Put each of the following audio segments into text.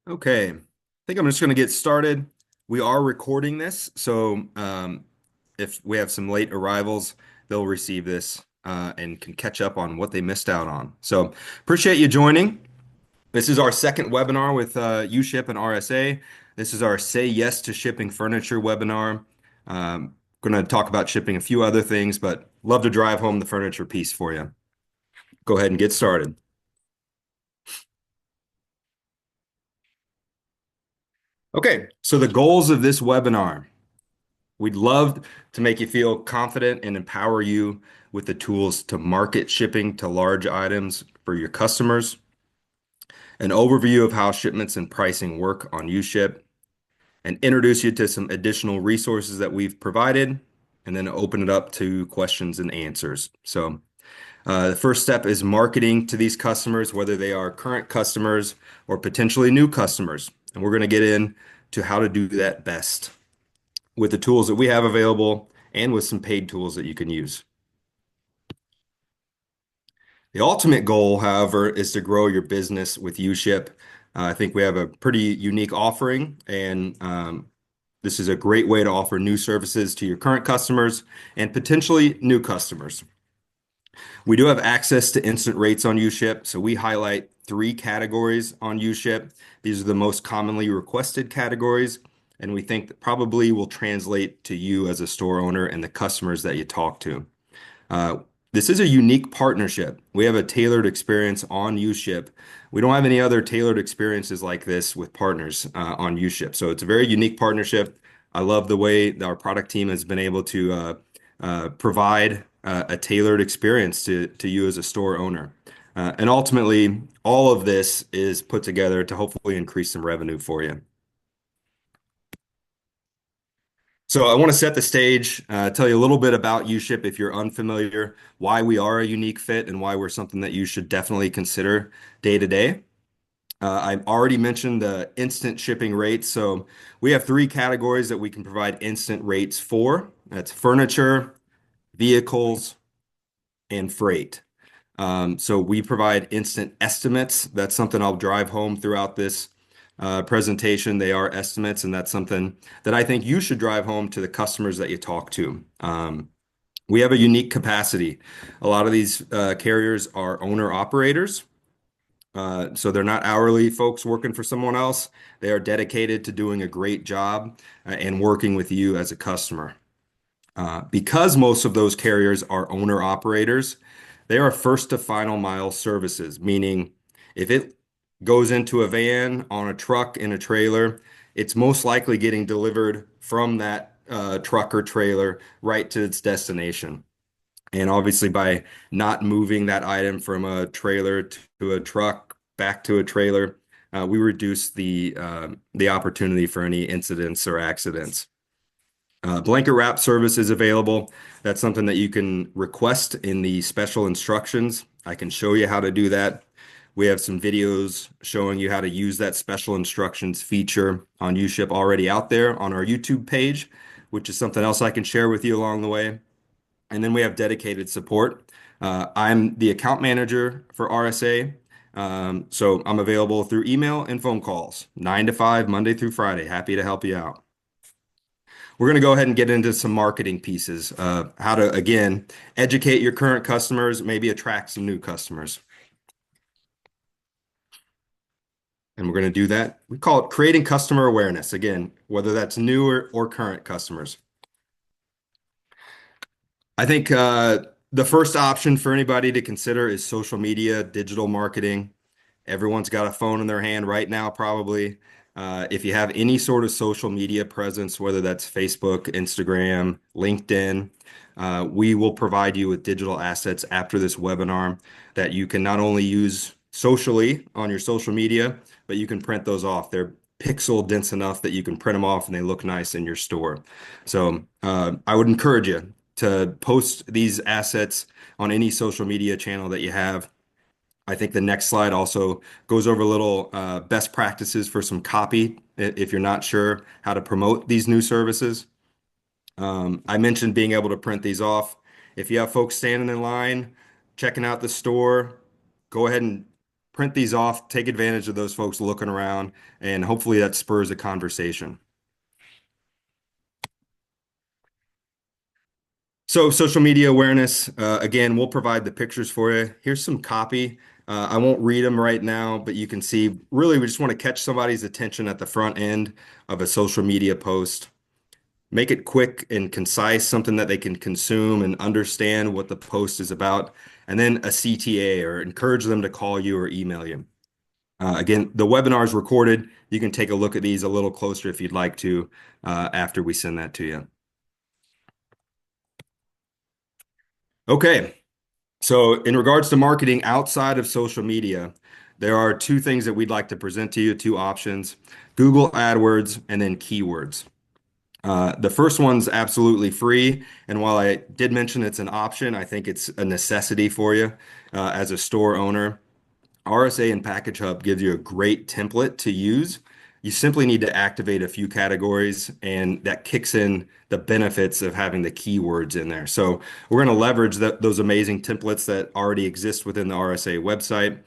Okay, I think I'm just going to get started. We are recording this, so if we have some late arrivals, they'll receive this and can catch up on what they missed out on. So appreciate you joining. This is our second webinar with uShip and RSA. This is our Say Yes to Shipping Furniture webinar. Going to talk about shipping a few other things, but love to drive home the furniture piece for you. Go ahead and get started. Okay, so the goals of this webinar. We'd love to make you feel confident and empower you with the tools to market shipping to large items for your customers, an overview of how shipments and pricing work on uShip, and introduce you to some additional resources that we've provided, and then open it up to questions and answers. So, the first step is marketing to these customers, whether they are current customers or potentially new customers. And we're going to get into how to do that best with the tools that we have available and with some paid tools that you can use. The ultimate goal, however, is to grow your business with uShip. I think we have a pretty unique offering, and this is a great way to offer new services to your current customers and potentially new customers. We do have access to instant rates on uShip, so we highlight three categories on uShip. These are the most commonly requested categories, and we think that probably will translate to you as a store owner and the customers that you talk to. Uh, this is a unique partnership. We have a tailored experience on uShip. We don't have any other tailored experiences like this with partners on uShip. So it's a very unique partnership. I love the way that our product team has been able to provide a tailored experience to you as a store owner. And ultimately, all of this is put together to hopefully increase some revenue for you. So I want to set the stage, tell you a little bit about uShip if you're unfamiliar, why we are a unique fit and why we're something that you should definitely consider day to day. I've already mentioned the instant shipping rates. So we have three categories that we can provide instant rates for. That's furniture, vehicles, and freight. So we provide instant estimates. That's something I'll drive home throughout this presentation. They are estimates, and that's something that I think you should drive home to the customers that you talk to. We have a unique capacity. A lot of these carriers are owner operators. So they're not hourly folks working for someone else. They are dedicated to doing a great job and working with you as a customer. Because most of those carriers are owner operators, they are first to final mile services, meaning if it goes into a van, on a truck, in a trailer, it's most likely getting delivered from that truck or trailer right to its destination. And obviously, by not moving that item from a trailer to a truck back to a trailer, we reduce the opportunity for any incidents or accidents. Blanket wrap service is available. That's something that you can request in the special instructions. I can show you how to do that. We have some videos showing you how to use that special instructions feature on uShip already out there on our YouTube page, which is something else I can share with you along the way. And then we have dedicated support. I'm the account manager for RSA. So I'm available through email and phone calls, 9 to 5, Monday through Friday. Happy to help you out. We're going to go ahead and get into some marketing pieces, how to, again, educate your current customers, maybe attract some new customers. And we're going to do that. We call it creating customer awareness, again, whether that's new or current customers. I think the first option for anybody to consider is social media, digital marketing. Everyone's got a phone in their hand right now, probably. If you have any sort of social media presence, whether that's Facebook, Instagram, LinkedIn, we will provide you with digital assets after this webinar that you can not only use socially on your social media, but you can print those off. They're pixel dense enough that you can print them off and they look nice in your store. So I would encourage you to post these assets on any social media channel that you have. I think the next slide also goes over a little best practices for some copy if you're not sure how to promote these new services. I mentioned being able to print these off. If you have folks standing in line, checking out the store, go ahead and print these off, take advantage of those folks looking around, and hopefully that spurs a conversation. So social media awareness, again, we'll provide the pictures for you. Here's some copy. I won't read them right now, but you can see really we just want to catch somebody's attention at the front end of a social media post. Make it quick and concise, something that they can consume and understand what the post is about. And then a CTA or encourage them to call you or email you. Again, the webinar is recorded. You can take a look at these a little closer if you'd like to after we send that to you. Okay. So in regards to marketing outside of social media, there are two things that we'd like to present to you, two options, Google AdWords and then keywords. The first one's absolutely free, and while I did mention it's an option, I think it's a necessity for you as a store owner. RSA and Package Hub gives you a great template to use. You simply need to activate a few categories, and that kicks in the benefits of having the keywords in there. So we're going to leverage those amazing templates that already exist within the RSA website.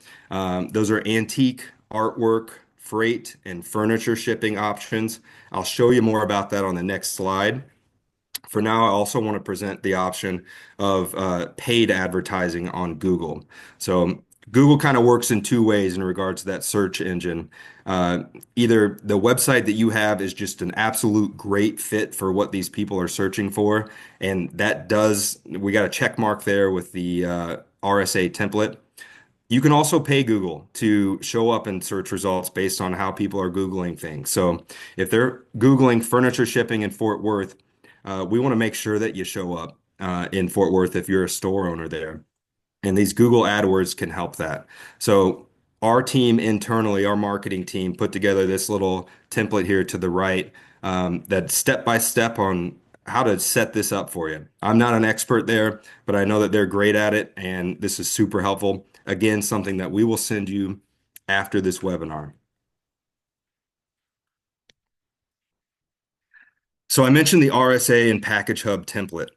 Those are antique, artwork, freight, and furniture shipping options. I'll show you more about that on the next slide. For now, I also want to present the option of paid advertising on Google. So Google kind of works in two ways in regards to that search engine. Either the website that you have is just an absolute great fit for what these people are searching for, and we got a check mark there with the RSA template. You can also pay Google to show up in search results based on how people are Googling things. So if they're Googling furniture shipping in Fort Worth, we want to make sure that you show up in Fort Worth if you're a store owner there. And these Google AdWords can help that. So our team internally, our marketing team, put together this little template here to the right that's step by step on how to set this up for you. I'm not an expert there, but I know that they're great at it, and this is super helpful. Again, something that we will send you after this webinar. So I mentioned the RSA and Package Hub template.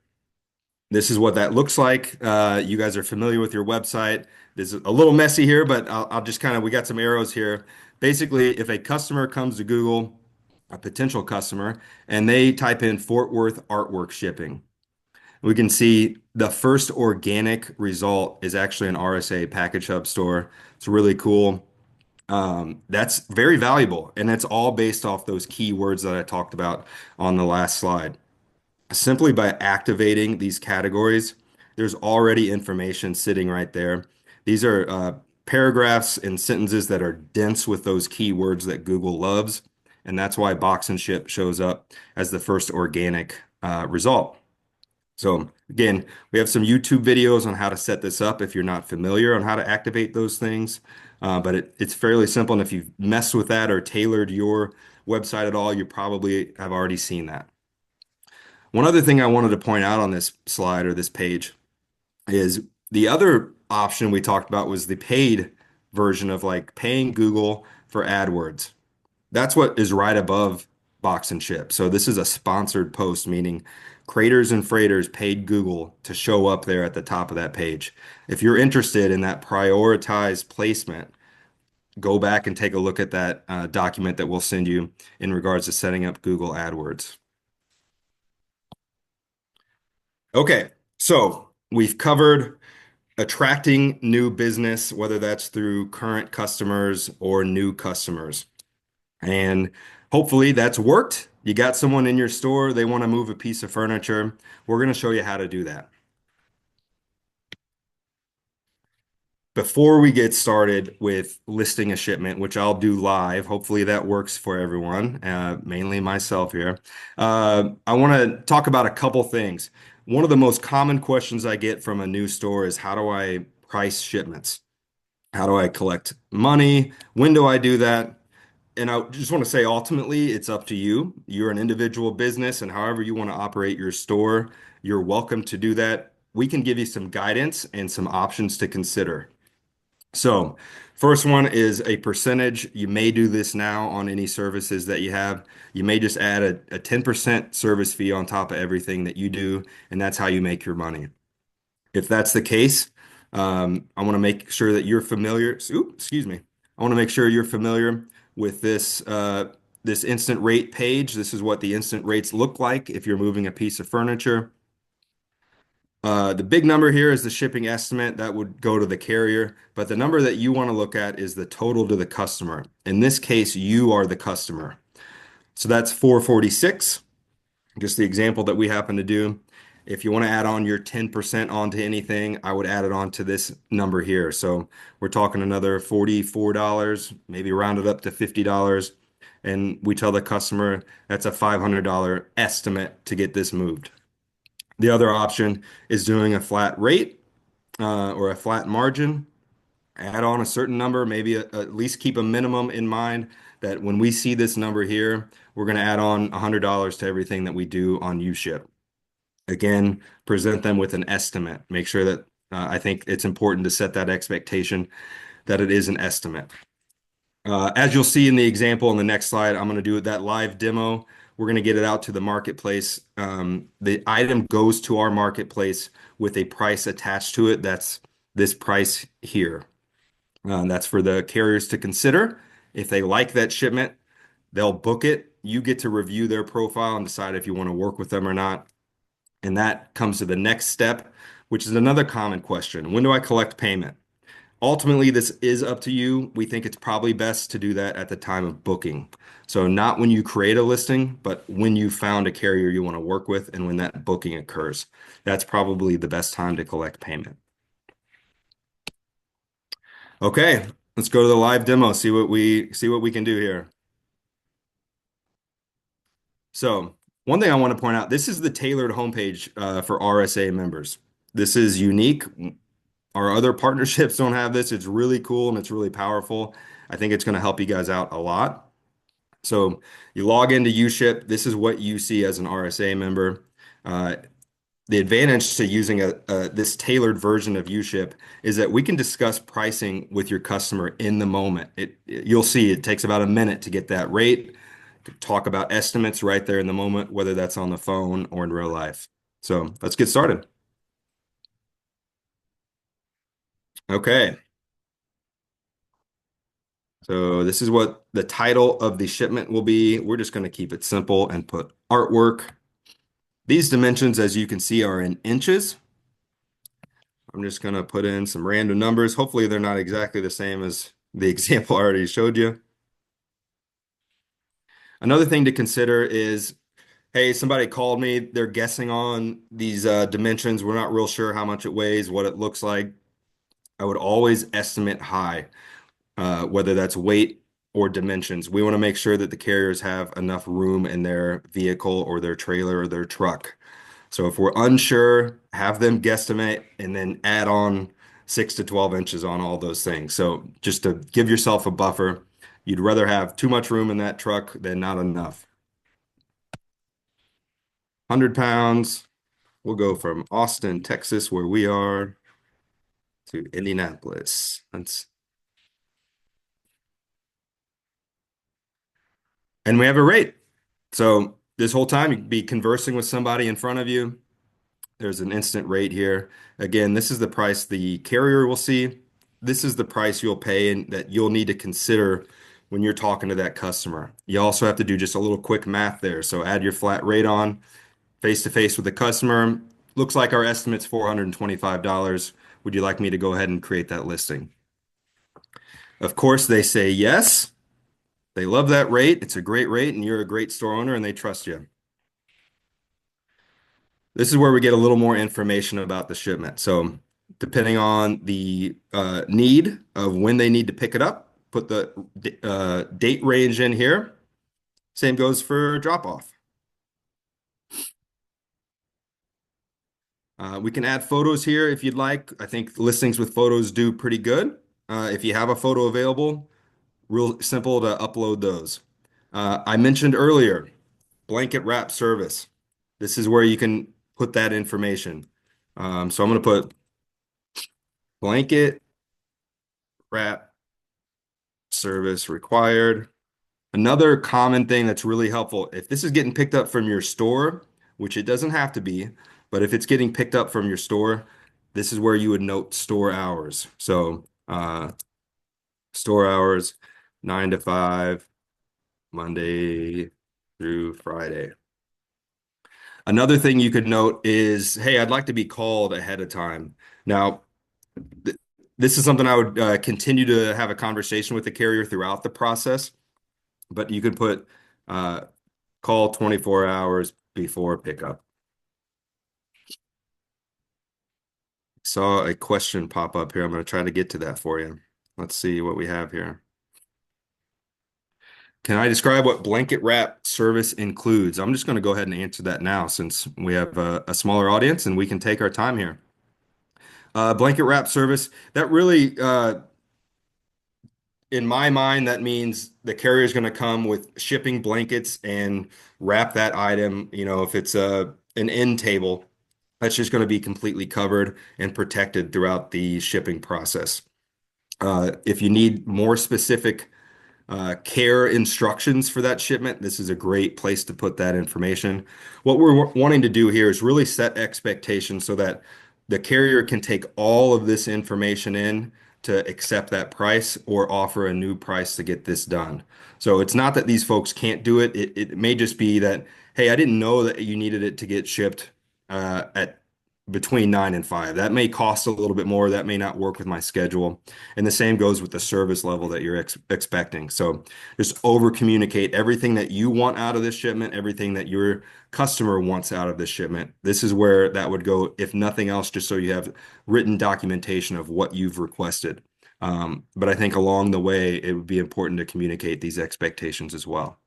This is what that looks like. You guys are familiar with your website. This is a little messy here, but I'll just we got some arrows here. Basically, if a customer comes to Google, a potential customer, and they type in Fort Worth artwork shipping, we can see the first organic result is actually an RSA Package Hub store. It's really cool. That's very valuable, and that's all based off those keywords that I talked about on the last slide. Simply by activating these categories, there's already information sitting right there. These are paragraphs and sentences that are dense with those keywords that Google loves, and that's why Box and Ship shows up as the first organic result. So again, we have some YouTube videos on how to set this up if you're not familiar on how to activate those things. But it's fairly simple, and if you've messed with that or tailored your website at all, you probably have already seen that. One other thing I wanted to point out on this slide or this page is the other option we talked about was the paid version of like paying Google for AdWords. That's what is right above Box and Ship. So this is a sponsored post, meaning Craters and Freighters paid Google to show up there at the top of that page. If you're interested in that prioritized placement, go back and take a look at that document that we'll send you in regards to setting up Google AdWords. Okay, so we've covered attracting new business, whether that's through current customers or new customers. And hopefully that's worked. You got someone in your store, they want to move a piece of furniture. We're going to show you how to do that. Before we get started with listing a shipment, which I'll do live, hopefully that works for everyone, mainly myself here. I want to talk about a couple things. One of the most common questions I get from a new store is how do I price shipments? How do I collect money? When do I do that? And I just want to say, ultimately, it's up to you. You're an individual business, and however you want to operate your store, you're welcome to do that. We can give you some guidance and some options to consider. So, first one is a percentage. You may do this now on any services that you have. You may just add a 10% service fee on top of everything that you do, and that's how you make your money. If that's the case, I want to make sure that you're familiar. Oops, excuse me. I want to make sure you're familiar with this instant rate page. This is what the instant rates look like if you're moving a piece of furniture. The big number here is the shipping estimate that would go to the carrier, but the number that you want to look at is the total to the customer. In this case, you are the customer. So that's 446, just the example that we happen to do. If you want to add on your 10% onto anything, I would add it on to this number here. So we're talking another $44, maybe round it up to $50. And we tell the customer that's a $500 estimate to get this moved. The other option is doing a flat rate or a flat margin. Add on a certain number, maybe at least keep a minimum in mind that when we see this number here, we're going to add on $100 to everything that we do on uShip. Again, present them with an estimate. Make sure that I think it's important to set that expectation that it is an estimate. As you'll see in the example in the next slide, I'm going to do that live demo. We're going to get it out to the marketplace. The item goes to our marketplace with a price attached to it. That's this price here. That's for the carriers to consider. If they like that shipment, they'll book it. You get to review their profile and decide if you want to work with them or not. And that comes to the next step, which is another common question. When do I collect payment? Ultimately, this is up to you. We think it's probably best to do that at the time of booking. So not when you create a listing, but when you found a carrier you want to work with and when that booking occurs. That's probably the best time to collect payment. Okay, let's go to the live demo, see what we can do here. So one thing I want to point out, this is the tailored homepage for RSA members. This is unique. Our other partnerships don't have this. It's really cool and it's really powerful. I think it's going to help you guys out a lot. So you log into uShip. This is what you see as an RSA member. The advantage to using this tailored version of uShip is that we can discuss pricing with your customer in the moment. You'll see it takes about a minute to get that rate, to talk about estimates right there in the moment, whether that's on the phone or in real life. So let's get started. Okay. So this is what the title of the shipment will be. We're just going to keep it simple and put artwork. These dimensions, as you can see, are in inches. I'm just going to put in some random numbers. Hopefully they're not exactly the same as the example I already showed you. Another thing to consider is, hey, somebody called me. They're guessing on these dimensions. We're not real sure how much it weighs, what it looks like. I would always estimate high, whether that's weight or dimensions. We want to make sure that the carriers have enough room in their vehicle or their trailer or their truck. So if we're unsure, have them guesstimate and then add on 6 to 12 inches on all those things. So just to give yourself a buffer, you'd rather have too much room in that truck than not enough. 100 pounds. We'll go from Austin, Texas, where we are, to Indianapolis. And we have a rate. So this whole time you'd be conversing with somebody in front of you. There's an instant rate here. Again, this is the price the carrier will see. This is the price you'll pay and that you'll need to consider when you're talking to that customer. You also have to do just a little quick math there. So add your flat rate on face to face with the customer. Looks like our estimate's $425. Would you like me to go ahead and create that listing? Of course, they say yes. They love that rate. It's a great rate, and you're a great store owner, and they trust you. This is where we get a little more information about the shipment. So depending on the need of when they need to pick it up, put the date range in here. Same goes for drop off. We can add photos here if you'd like. I think listings with photos do pretty good. If you have a photo available, real simple to upload those. I mentioned earlier, blanket wrap service. This is where you can put that information. So I'm going to put blanket wrap service required. Another common thing that's really helpful, if this is getting picked up from your store, which it doesn't have to be, but if it's getting picked up from your store, This is where you would note store hours. So store hours, 9 to 5, Monday through Friday. Another thing you could note is, hey, I'd like to be called ahead of time. Now, th this is something I would continue to have a conversation with the carrier throughout the process, but you could put uh, call 24 hours before pickup. Saw a question pop up here. I'm going to try to get to that for you. Let's see what we have here. Can I describe what blanket wrap service includes? I'm just going to go ahead and answer that now since we have a smaller audience and we can take our time here. Blanket wrap service, that really, in my mind, that means the carrier is going to come with shipping blankets and wrap that item. If it's an end table, that's just going to be completely covered and protected throughout the shipping process. If you need more specific care instructions for that shipment, this is a great place to put that information. What we're wanting to do here is really set expectations so that the carrier can take all of this information in to accept that price or offer a new price to get this done. So it's not that these folks can't do it. It may just be that, hey, I didn't know that you needed it to get shipped at between 9 and 5. That may cost a little bit more. That may not work with my schedule. And the same goes with the service level that you're expecting. So just over communicate everything that you want out of this shipment, everything that your customer wants out of this shipment. This is where that would go, if nothing else, just so you have written documentation of what you've requested. But I think along the way, it would be important to communicate these expectations as well.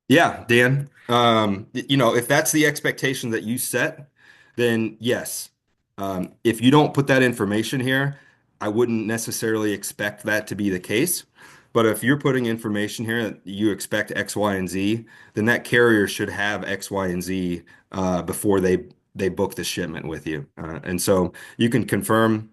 Yeah, Dan. If that's the expectation that you set, then yes. If you don't put that information here, I wouldn't necessarily expect that to be the case. But if you're putting information here that you expect X, Y, and Z, then that carrier should have X, Y, and Z before they book the shipment with you. And so you can confirm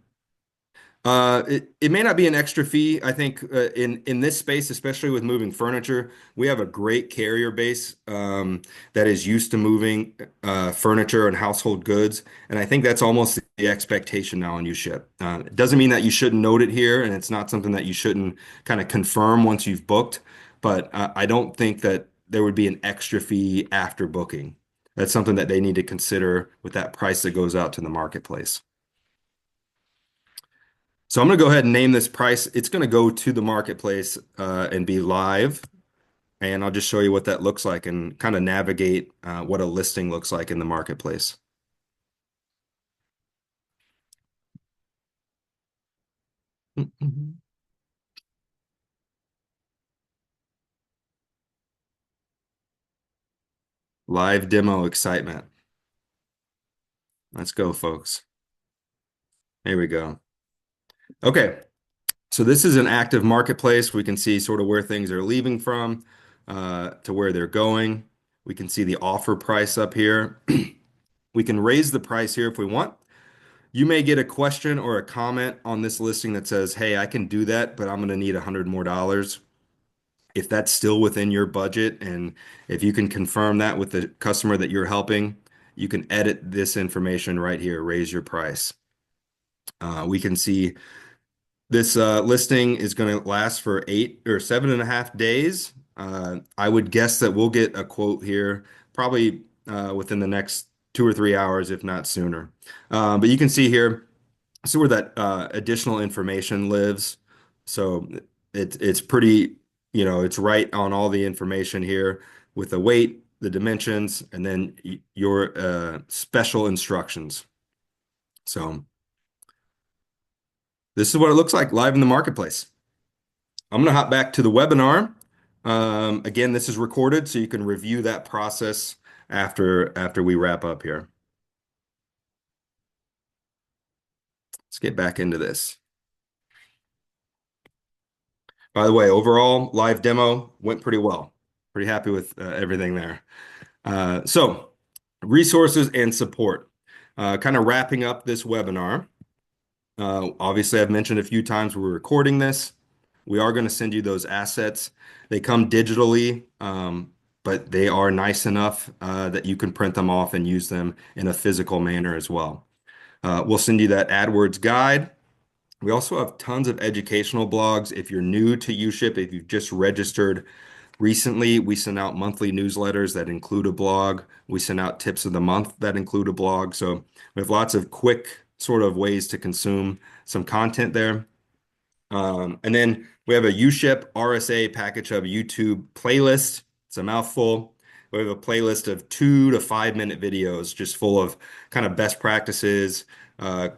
it may not be an extra fee. I think in this space, especially with moving furniture, we have a great carrier base that is used to moving furniture and household goods, and I think that's almost the expectation now on uShip. It doesn't mean that you shouldn't note it here, and it's not something that you shouldn't kind of confirm once you've booked. But I don't think that there would be an extra fee after booking. That's something that they need to consider with that price that goes out to the marketplace. So I'm going to go ahead and name this price. It's going to go to the marketplace and be live. And I'll just show you what that looks like and kind of navigate what a listing looks like in the marketplace. Live demo excitement. Let's go, folks. Here we go. Okay. So this is an active marketplace. We can see sort of where things are leaving from to where they're going. We can see the offer price up here. We can raise the price here if we want. You may get a question or a comment on this listing that says, hey, I can do that, but I'm going to need $100 more. If that's still within your budget, and if you can confirm that with the customer that you're helping, you can edit this information right here, raise your price. We can see this listing is going to last for 7.5 days. I would guess that we'll get a quote here probably within the next 2 or 3 hours, if not sooner. But you can see here, so where that additional information lives. So it's pretty, it's right on all the information here with the weight, the dimensions, and then your special instructions. So this is what it looks like live in the marketplace. I'm going to hop back to the webinar. Again, this is recorded, so you can review that process after we wrap up here. Let's get back into this. By the way, overall, live demo went pretty well. Pretty happy with everything there. So, resources and support. Kind of wrapping up this webinar. Obviously, I've mentioned a few times we're recording this. we are going to send you those assets. They come digitally, but they are nice enough that you can print them off and use them in a physical manner as well. We'll send you that AdWords guide. We also have tons of educational blogs. If you're new to uShip, if you've just registered recently, we send out monthly newsletters that include a blog. We send out tips of the month that include a blog. So we have lots of quick sort of ways to consume some content there. And then we have a uShip RSA package hub YouTube playlist. It's a mouthful. We have a playlist of 2 to 5 minute videos just full of kind of best practices, uh,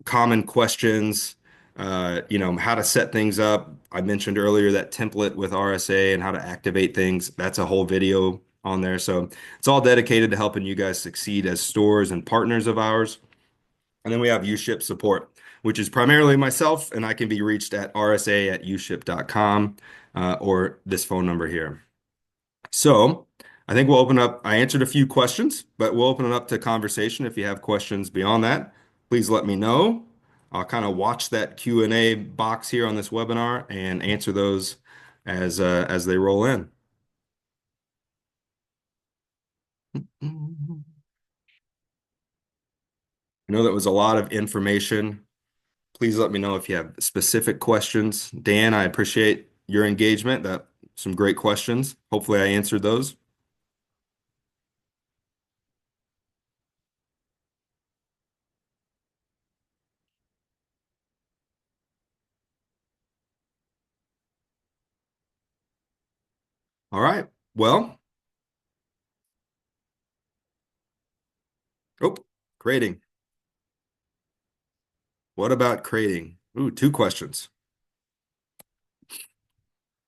common questions, how to set things up. I mentioned earlier that template with RSA and how to activate things. That's a whole video on there. So it's all dedicated to helping you guys succeed as stores and partners of ours. And then we have uShip support, which is primarily myself, and I can be reached at rsa@uship.com or this phone number here. So I think we'll open up. I answered a few questions, but we'll open it up to conversation. If you have questions beyond that, please let me know. I'll kind of watch that Q&A box here on this webinar and answer those as they roll in. I know that was a lot of information. Please let me know if you have specific questions. Dan, I appreciate your engagement. That some great questions. Hopefully I answered those. All right. Well, oh, grading. What about creating? Ooh, two questions.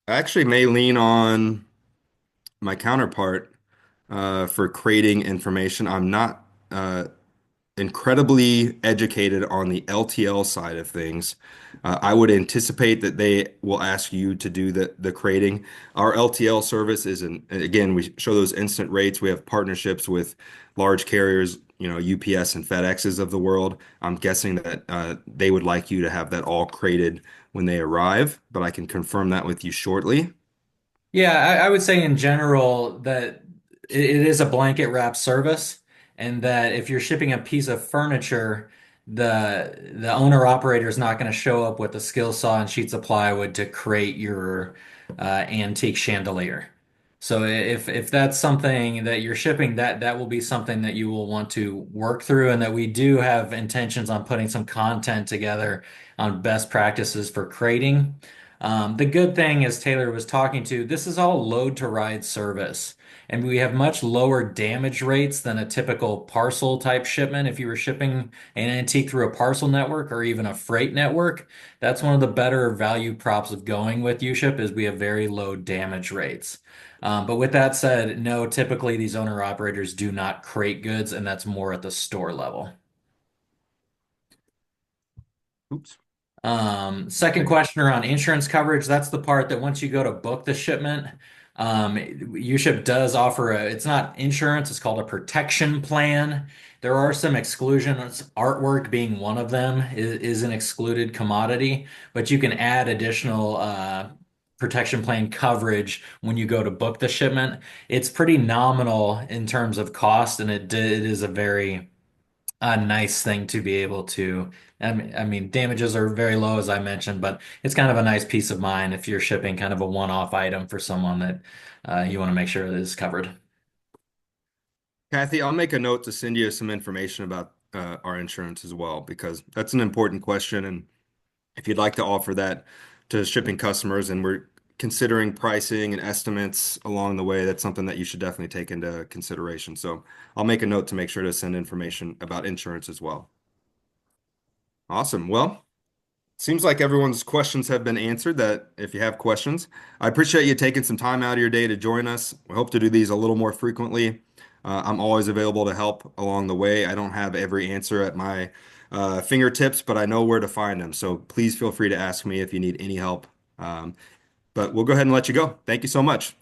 I actually may lean on my counterpart for creating information. I'm not incredibly educated on the LTL side of things. I would anticipate that they will ask you to do the creating. Our LTL service is again, we show those instant rates. We have partnerships with large carriers, UPS and FedExes of the world. I'm guessing that they would like you to have that all created when they arrive, but I can confirm that with you shortly. Yeah, I would say in general that it is a blanket wrap service, and that if you're shipping a piece of furniture, the owner operator is not going to show up with a skill saw and sheets of plywood to create your antique chandelier. So if that's something that you're shipping, that will be something that you will want to work through, and that we do have intentions on putting some content together on best practices for crating. The good thing, as Taylor was talking to, this is all load to ride service, and we have much lower damage rates than a typical parcel type shipment. If you were shipping an antique through a parcel network or even a freight network, that's one of the better value props of going with uShip is we have very low damage rates. But with that said, no, typically these owner operators do not crate goods, and that's more at the store level. Oops. Second question around insurance coverage. That's the part that once you go to book the shipment, uShip does offer it's not insurance, it's called a protection plan. There are some exclusions, artwork being one of them is an excluded commodity, but you can add additional protection plan coverage when you go to book the shipment. It's pretty nominal in terms of cost, and it is a very a nice thing to be able to. I mean, damages are very low, as I mentioned, but it's kind of a nice peace of mind if you're shipping kind of a one-off item for someone that you want to make sure that is covered. Kathy, I'll make a note to send you some information about our insurance as well, because that's an important question. And if you'd like to offer that to shipping customers, and we're considering pricing and estimates along the way, that's something that you should definitely take into consideration. So I'll make a note to make sure to send information about insurance as well. Awesome. Well, seems like everyone's questions have been answered. That if you have questions, I appreciate you taking some time out of your day to join us. We hope to do these a little more frequently. I'm always available to help along the way. I don't have every answer at my fingertips, but I know where to find them. So please feel free to ask me if you need any help. But we'll go ahead and let you go. Thank you so much.